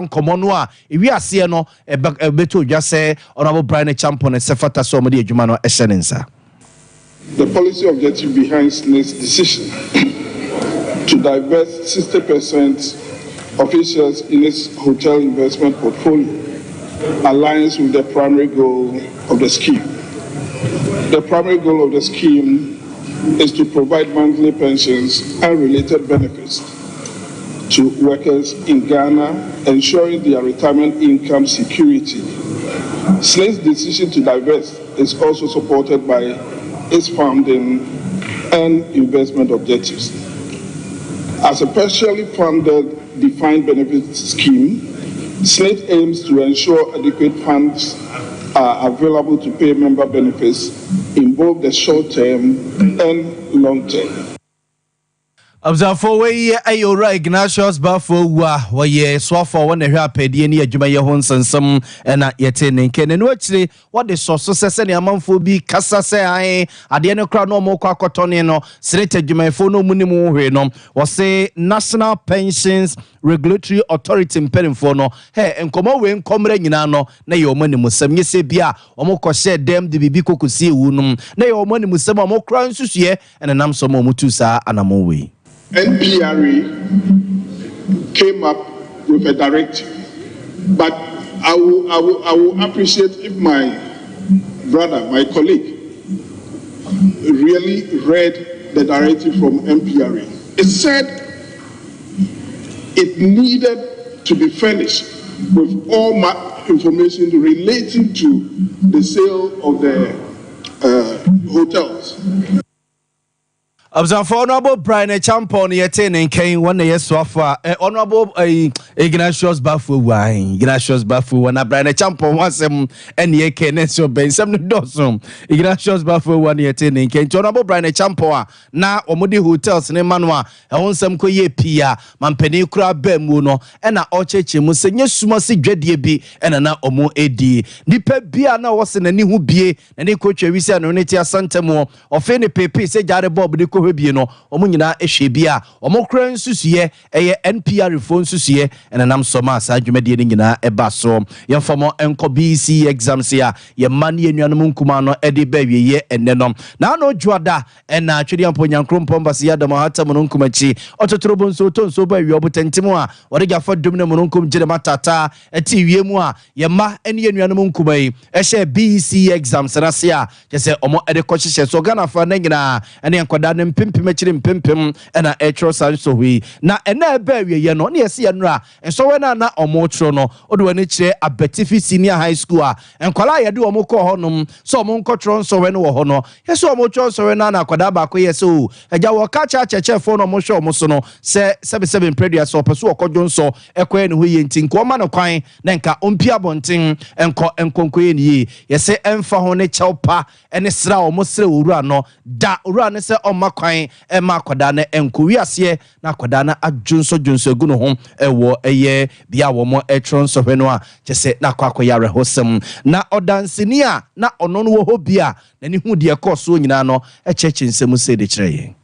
Nkomono a ewi ase no beto dwa se Honorable Brian Champion se fata so mo de adwuma no ehyenensa. The policy objective behind SNA's decision to divest 60% of its shares in its hotel investment portfolio aligns with the primary goal of the scheme. The primary goal of the scheme is to provide monthly pensions and related benefits to workers in Ghana, ensuring their retirement income security. SNA's decision to divest is also supported by its funding and investment objectives. As a partially funded defined benefit scheme, SNAT aims to ensure adequate funds are available to pay member benefits in both the short term and long term. Observe we ayora Ignatius Bafo wa ye swafo won ehwe apedie ni adwuma ye ho nsensem na yete ne nke ne no akire what the source sese ne amanfo bi kasa se ai ade ne kra no mo kwa kotone no srete adwumayefo no munimu hwe no wo se National Pensions Regulatory Authority mperimfo no enkomo we nkomra nyina no na ye omanimu sem yese bia omko share dem de bibi kokosi ewu no na ye omanimu sem omkra nsusue ene nam so mo mutu saa anamo we. NPRA came up with a directive, but I will appreciate if my brother, my colleague, really read the directive from NPRA. It said it needed to be furnished with all information relating to the sale of the hotels. Observe Honorable Brian Champion yete ne nkan wona yesoafa Honorable Ignatius Bafo Ignatius Bafo na Brian Champion wasem ene yeke ne so bensem no dosom Ignatius Bafo wona yete ne nkan Honorable Brian Champion na omode hotels ne manwa ehonsem ko ye pia mampani kura bamu no na ocheche mu senye suma se dwadie bi na omo edi nipa bia na wose nani hu bie na ne ko twawisi ano ne ti asantemo ofe ne pepe se jare bob de hwebie no omunyina ehwe bia omokra nsusuye eye NPR phone nsusuye enanam soma sa adwumade ne nyina eba so yemfamo enko BC exams ya ye mane enuanom nkuma no ede ba wieye enne no na no dwoada ena atwede ampo nyankrompo mbase ya dama hatam no nkumachi ototorobo nso to nso ba wi obotentimo a wode gafa dum ne mo nkum gire matata eti wiemu a ye ma ene enuanom nkumai ehye BC exams na se a kese omo ede kochihye so Ghana fa na nyina ene enkoda ne pimpim akiri pimpim na etro san so hui na ena eba wieye no na yesi ye nra enso we na omo tro no ode wani kire Abetifi Senior High School a enkwala ye de omo ko honum so omo nkotro nso we no wo ho no yeso omo tro nso we na akwada ba ko yeso eja wo ka cha chechefo no mo hwe omo so no se 77 predia so peso okodwo nso ekwa ne ho ye ntin ko ma no kwan na nka ompia bonten enkonko ye ni yese emfa ho ne chewpa ene sra omo sra owura no da owura ne se omma kwan ema akwada na enkowi ase na akwada na adwunso egu no ho ewo eye bia wo mo etron so hwe no a chese na akwakwa hosem na odansini a na ono no wo ho bia na ni hu de ekoso nyina no echeche nsemu se de kire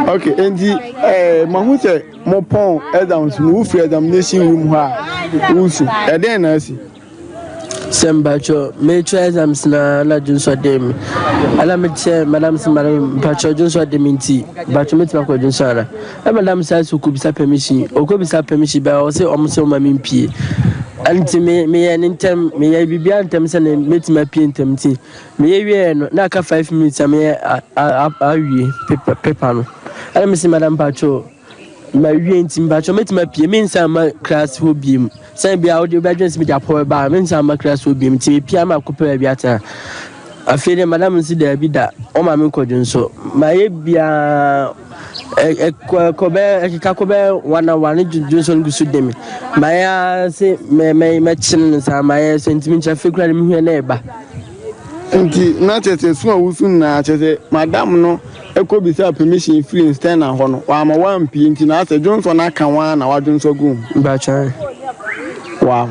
okay endi mahu se mo pon exams no free examination room ha usu eden na asi Sembacho, major exams na Junso Dem. Alamitse, Madame Pacho Junso Deminti, Bachomet Mako Junsara. Madame says who could be permission, or could be permission by also almost on my mimpi. And to me, an intem, may I be beyond Temson and meet my PNTMT. May I naka 5 minutes, I may paper. I miss Madame Pacho. My reading Bacho met my P means I'm class will be. Send be out your bedrooms with your poor bar, means I'm a class will be Piama Cooper Biata. I feel Madame Sida Bida, or my Minko Junso. My Bia Cobe, Cacobe, 1 Johnson Gusudem. My say, may matching some my sentimental figure in your neighbor. And not as a small soon, not as a Madame no. I could be permission free in stand and honor. While my 1 p.m. to Johnson, I can one hour Johnson go. Wow.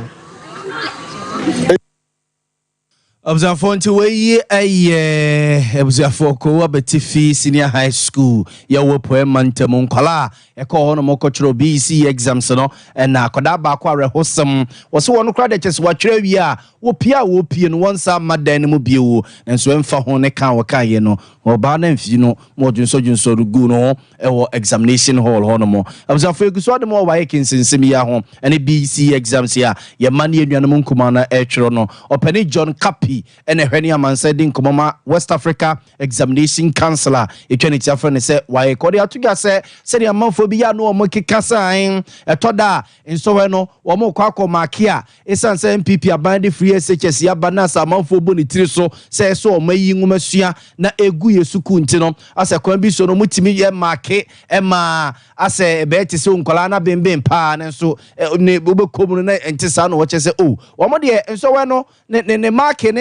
Observant to a year, observe ko abetifi senior high school. Ya wo poem mantemon kola. E ko hono mo kochro BC exams no and na koda ba kwa rehosem. Wo no kra de chese wa twere wi a wo pie no wonsa madan mu biewo. Nenso emfa ho ne kan wo kan ye no. Oba na mfi no mo dwunso rugu no e wo examination hall hono mo. Observe eguso ade mo wa ye kinsensem ya ho. Ene BC exams ya ye man ye nuanom nkuma na e twere no. Opani John Kapi and a henia man said in Komoma West Africa Examination Counselor. Eternity friend say why Korea to say a mophobia no moki kasa a toda in so no or more kwako makia. It's an MPP abandoned free SHS ya banasa monphobuni triso say so may musia na eguye sukuntino as a quambi so no mutimi ye marke Emma as a betty soon colana bim pan and so ne bubo commune and tisano what you say oh one more dear and so no ne mark ne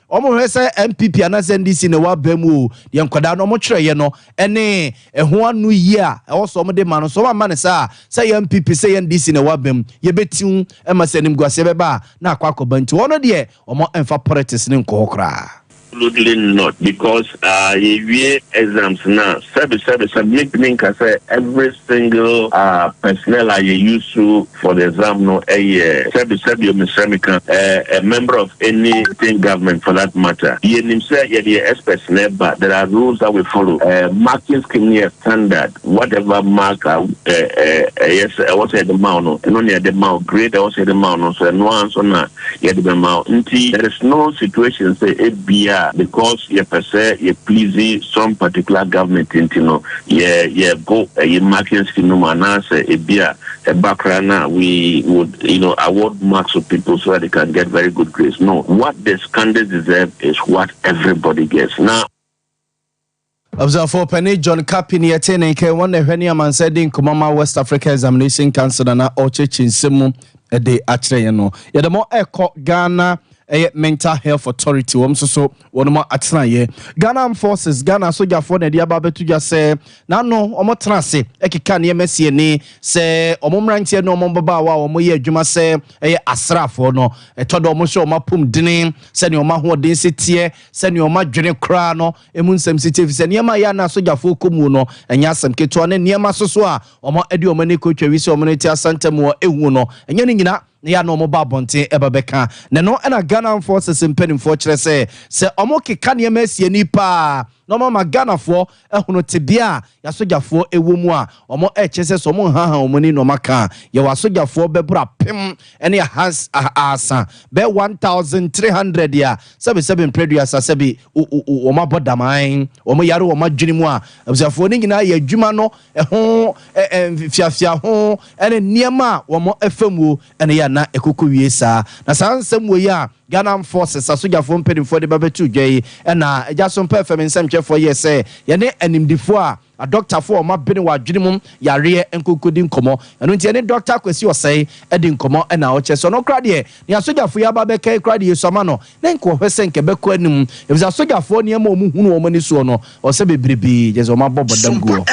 omo hwese MPP anase NDC ne wa bemu ye nkwada no mo kyerɛ ye no ene ɛho anu yi a ɛwɔ so mo de ma no so ma ne sa say MPP say NDC ne wa bem ye betiu ɛma sɛ nim guase bɛba na akwakoba nti wono de omo emfa politics ne nkɔ Absolutely not, because we exams now service make me say every single personnel I use to for the exam no service a member of anything government for that matter. You say personnel, but there are rules that we follow. Marking scheme standard, whatever mark yes, I was at the mount, and only at the mount grade, I was at the mount, so no answer na the mount. There is no situation say it be because you per se you please some particular government go a marking scheme and say it be a background we would award marks to people so that they can get very good grades. No, what the candidates deserve is what everybody gets. Now observe for Penny John Capini attending one the Henia man said in Komama West Africa Examination Council na Oche Simu a day actually no yeah the more echo Ghana mental health authority so one more atena ye Ghana Armed Forces Ghana soldier for na dia ba betu ja se na no omo tena se ekeka ne mesie ni se omo mrantie no omo baba wa omo ye adwuma se asrafo no etodo omo hwe omo pum dini se ne omo hoden setie se ne omo dwene kra no emu nsem setie fi se ne ma ya na soldier fo komu no enya asem keto ne ne ma so a omo edi omo ne ko twa wi se omo ne ti asantam ehu no enya ne nyina ya no mobile bonte ebabeka ne no na Ghana Forces mpanimfo kyerɛ sɛ omo keka ne masie nipa no mama Ghana for ehunu tebia ya sojafo ewo mu a omo kyerɛ sɛ omo haha omo ni no maka ya wa sojafo bebra pem ene has asa be 1300 ya seven produce asabi omo bodaman omo yare omo dwene mu a abusafo ni nyina ya adwuma no ho fiafia ho ene niema omo efemu ene ya na ekoko wie saa na sansem wo ya Ghana Forces asojafo mpedimfo de babetu dwei na ejaso mpa fm nsɛmkyɛfo yɛ sɛ yɛne animdifo a doctor for ma bene wa dwene mum yare enkokodi nkomo ɛno nti ne doctor kwesi osɛe edi nkomo na o kyɛ so no kra de ne asojafo ya ba bɛka kra de yesoma no ne nko hwese nke bɛkɔ anim ebisa asojafo ne ma omu hunu o mani so no o sɛ bebrebe je so ma bɔbɔdam go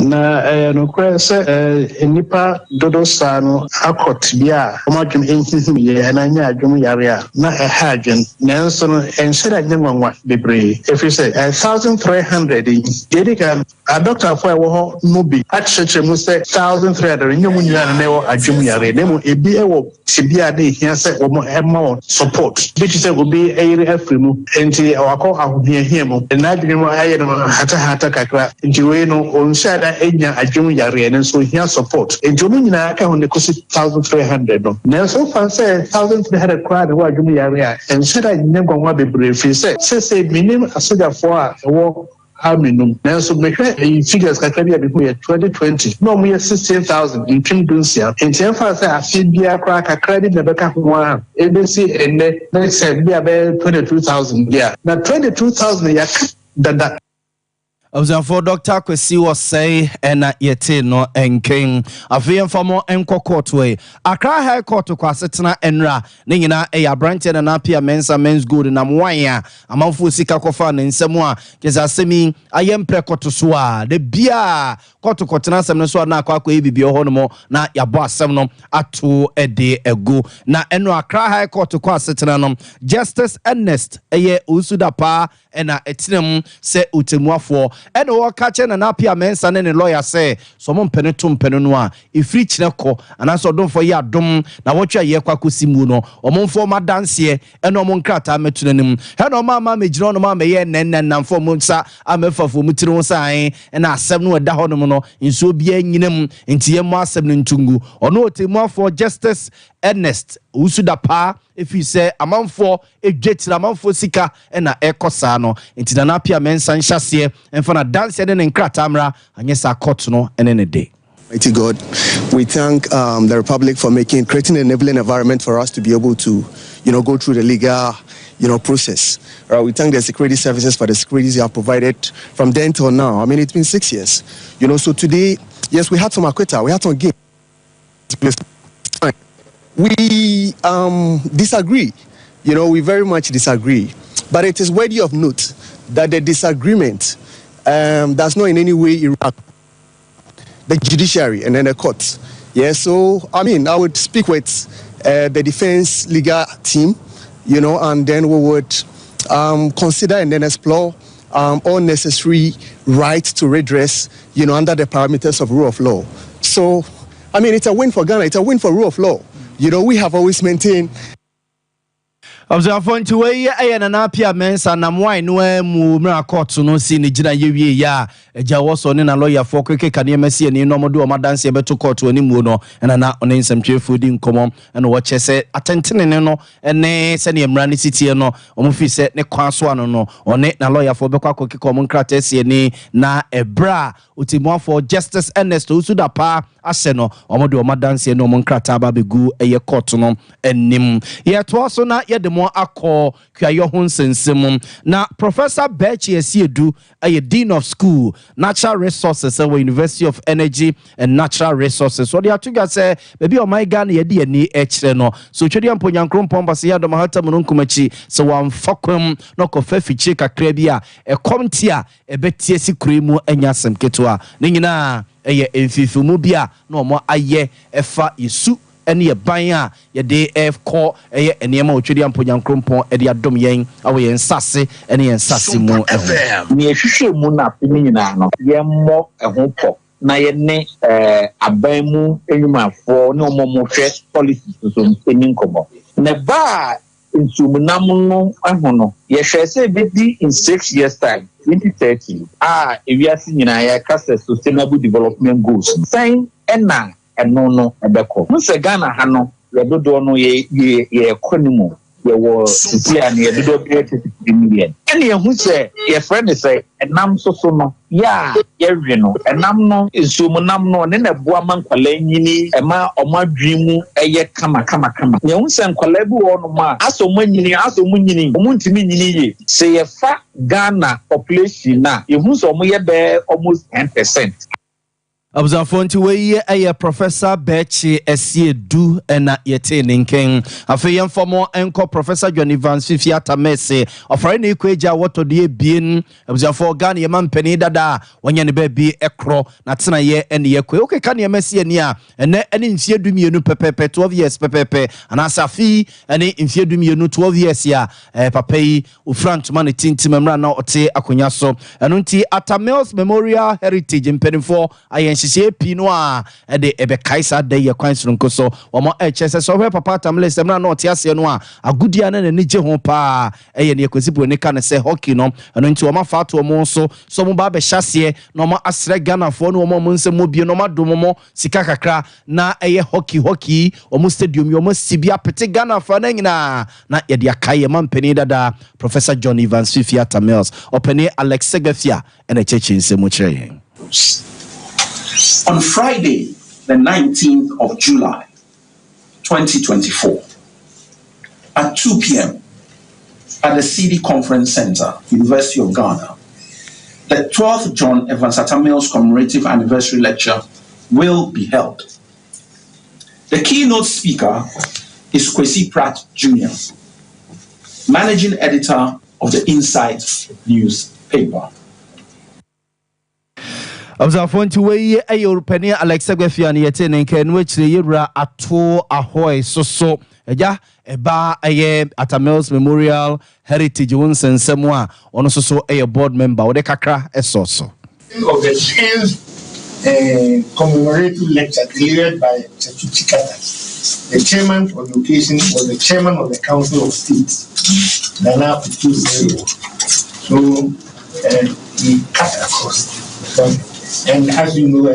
na no kra sɛ nipa dodo sa no akot bia o ma dwem enhihim ye na nya adwem yare a na ɛha adwem nanso no enhyɛ da nwanwa bebree efi sɛ 1300 dedika doctor for wo no be atcheche mu say 1300 nyemu nyina na wo adwum yare nemu ebi ewo tibia de hia say wo emma support bi ti say obi eyire afrimu enti awakọ ahohia hia mu na adwum mu aye no hata kakra enti we no onhya da enya adwum yare ne so hia support enti omu nyina aka ho ne kosi 1300 no na so fan say 1300 kwa de wo adwum yare a enhya da nyegwanwa bebre fi say minim asogafo a wo Aminum. Now, so make figures can be 2020. No, we 16,000 in Trindusia. In Tianfa, I feel be a crack a credit never come one. ABC and let's say be about 22,000. Yeah. Now 22,000 that. for Dr. Kwesi was say and yet no and king a VM for more enco court way. Accra High Court to Quassetna enra Ningina a branch and an apia men's good and wire among Fusika Kofan in Samoa Kesasemi I am precotusua the beer court to Cotana Semneswa na kwa bibi honomo na ya boss semno atu a day ago na enra Accra High Court to Quassetna Justice Ernest a usuda pa and a etinum se utemuafo and o catching an apia mensa and a lawyer say someone penetum penunua if reach neko and also don't for ya dum na watch ye kwaku simuno or mon former dance here and no mon crata metunim hello mama me jino no mama ye nen for munsa amefa for mutiro sai and asem no da hono in so bia nyinem nti ye mo asem ntungu ono otemuafo Justice Ernest usuda pa if you say amount for a jet amount for sika and a ecosano into the napia mensa nhyase and for na dance and in kratamra and yes court no and in a day. Mighty God, we thank the Republic for creating an enabling environment for us to be able to, go through the legal, process. We thank the security services for the securities they have provided from then till now. I mean, it's been 6 years. So today, yes, we had some acquittal, we had some gain. We disagree. We very much disagree. But it is worthy of note that the disagreement does not in any way erupt the judiciary and then the courts. Yeah, so, I would speak with the defense legal team, and then we would consider and then explore all necessary rights to redress, under the parameters of rule of law. So, it's a win for Ghana. It's a win for rule of law. We have always maintained. Observe to way and an apia mensa na mwai no mu mra court no si ni gina yewie ya eja woso ne na lawyer for kweke kane mesi ni no modo o madanse beto court ani mu no na na on nsɛmtwefo di nkomo na wo kyese atentene ne no ene se ne mra ne sitie no o mu fi se ne kwan so ano no one na lawyer for bekwa kweke ko mu nkrata sie ni na ebra otimu for Justice Ernest usuda pa ase no o modo o madanse no mu nkrata ba begu eye court no enim ye to so na ye de mo akọ kwayo ho nsensem na Professor Bechi Esiedu a Dean of School Natural Resources at University of Energy and Natural Resources so they are together say baby o my Ghana ye di ani ekire no so twedi amponyankro mpomba se ya do mahata mu nkumachi so wan fakwam no ko fafichi kakra bi a ekomti a ebetie sikure mu anyasem keto ne nyina eye emfifimu bia no mo aye efa yesu ene ye ban a ye de call eye enema otwedi amponyankrompon e de adom yen awo yen sase ene yen sase mu ni ehwehwe mu na pini nyina no ye mo eho po na ye ne aban mu enyumafo ne omomo hwe policies so eni nkomo ne ba nsumunam no ahono ye hwe se be in 6 years time 2030 ewiase nyina ya kasa sustainable development goals sign ena eno no ebeko nse Ghana ha no yedodo no ye economy ye wo sisia ne yedodo be 30 million ene ehu se ye friend say enam so no ya ye hwe no enam no nsumunam no ne na boa mankwala nyini ema omadwimu eye kama ye hu se nkwala bi wo no ma aso munyini omuntimi nyini ye se ye fa Ghana population na ye hu so ye be almost 10%. Observe way a Professor Bechi Esiedu and yete ninken. Afeyen for more enco Professor John Evans Fifiata Mese. Offering equaja what to the being. Observe for Ghana man penny dada when you baby ekro natina ye and ye kwe. Okay, can you messy near and any infiedu me no pepe 12 years pepe and as a fee and infiedu me no 12 years ya papay ufront money tinti memra na ote akunyaso and unti Atamels Memorial Heritage in Penny for sie pino a de ebe kaisa de ye kwanso nkoso omo echese so hwe papa tamle semna na otiase no a agudia na ne je ho pa eye ne yakwesibo ne ka ne se hockey no eno nti omo fa to omo so so mo ba be hyase no omo asre Ghana fo no omo nsem obie no madomo sika kakra na eye hockey omo stadium omo sibia pete Ghana fo na nyina na ye de akaye mampani dada Professor John Evans Fifiata Mills openi Alex Segafia ene cheche nsemu kire. On Friday, the 19th of July, 2024, at 2 p.m. at the CD Conference Center, University of Ghana, the 12th John Evans Atta Mills Commemorative Anniversary Lecture will be held. The keynote speaker is Kwesi Pratt Jr., Managing Editor of the Insight newspaper. Observe to way a European Alexa Gafiani yet in can which the Yura ato ahoy so eja eba aye Atta Mills Memorial Heritage Winston Semwa on also a board member or the kakra esoso. Of the 10th commemorative lecture delivered by Chatuchikata. The chairman of the occasion was the chairman of the Council of State, Nana Putu. So he cut across. And as you know,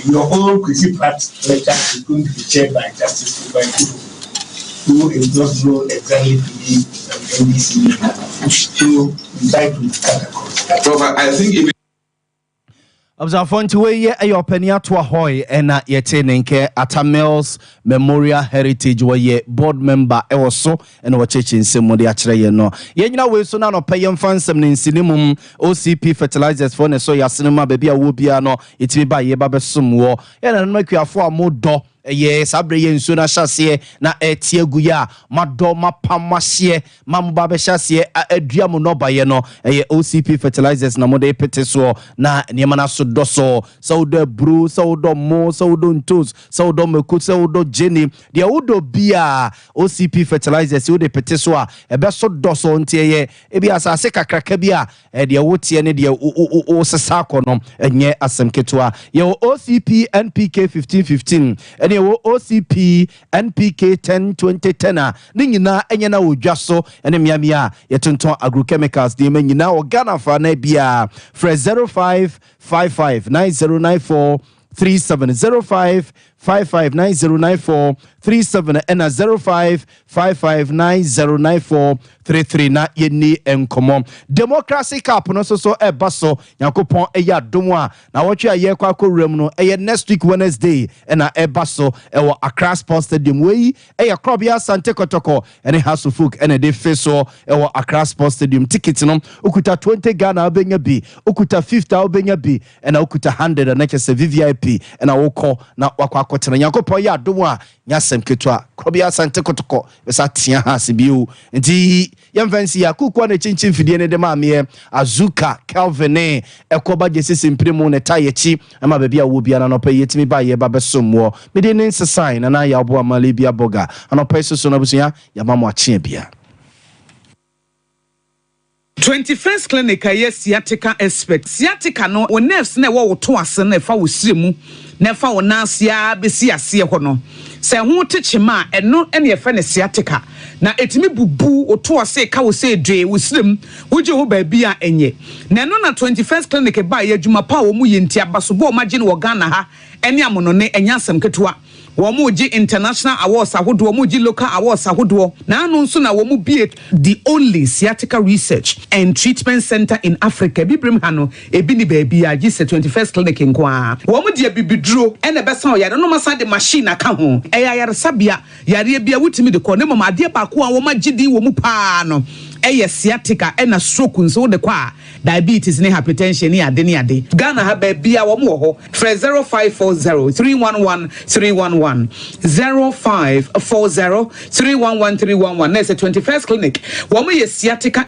your own Kwesi Pratt lecture is going to be chaired by Justice Kubai, who is not known exactly to be an NDC. So we try to cut across. But I think if Observe to way a Europenia to ahoy and yet in Atta Mills Memorial Heritage where ye board member also and what church in Simodi Achre no. Yena we so now pay fans some in cinema OCP fertilizers for so ya cinema baby a wubiano it be by ye babe sum war and make you for more do. Yes, abre yensu na chassie na etie guya mado mapamasie mambabe chassie aduamu no baye no OCP fertilizers na mode peteso na niema na so doso saudo bru saudo mo saudo ntos saudo meku saudo jenny dia udo bia OCP fertilizers ude peteso a ebe so doso ntie ebi asase kakraka bia dia wotie ne dia o sesa kono enye asemketua ye OCP NPK 1515 OCP NPK 10-20-10 Nina Enyana Ujaso and Miamia Yetunton Agrochemicals the Menina or Ghana for Nebia Fre 0555 9094 3705 559094 37 and 0555909433 na yeni enkomo democracy cup no so e baso yakopon eya domwa na wochi aye kwa korem no next week Wednesday na e baso e wo Accra Sports Stadium we e Krobia Sante Kotoko ene House Folk ene de feso e wo Accra Sports Stadium ticket no ukuta 20 Ghana obenya bi ukuta 50 obenya bi na ukuta 100 na chese VIP na woko na wakwa akotena yakopon ya domwa nyasem ketwa Krobia Sante Kotoko besa tia ha sibiu nti yamfansi ya kukwa ne chinchin fidie ne de maame Azuka Calvin ekoba jesisi mpremu ne tayechi ama bebia wo bia na no pa yetimi ba ye ba besomwo mede ne nsesan na ya bo amale bia boga anopa so na busuya ya mamo achie bia 21st clinic yes sciatica expert sciatica no o nerves na wo to ase na fa wo siremu na fa wo nasia besi ase ho no se ho techema eno ene efa ne sciatica na etimi bubu o to ase ka wo se dwe wo sirem wo je ho ba bia enye na no na 21st clinic ba ye adwuma pa wo mu ye ntia baso bo magine wo Ghana ha ene amono ne enya asem ketewa Womuji international awards ahodo womuji local awards ahodo na anu nso na womu be the only sciatica research and treatment center in Africa bibrim ha no ebi ni baabi a gise 21st clinic nkoa womu de bibiduro ene besa oyare no masa de machine aka ho eyayare sabia yare bia wutimi de ko ne mama ade ba ko a womu gidi womu pa no sciatica ena stroke nso de kwa diabetes ne hypertension ne ade Ghana ha ba bia wo mo ho 0540 311 311 0540 311 311 na 21st clinic wo mo sciatica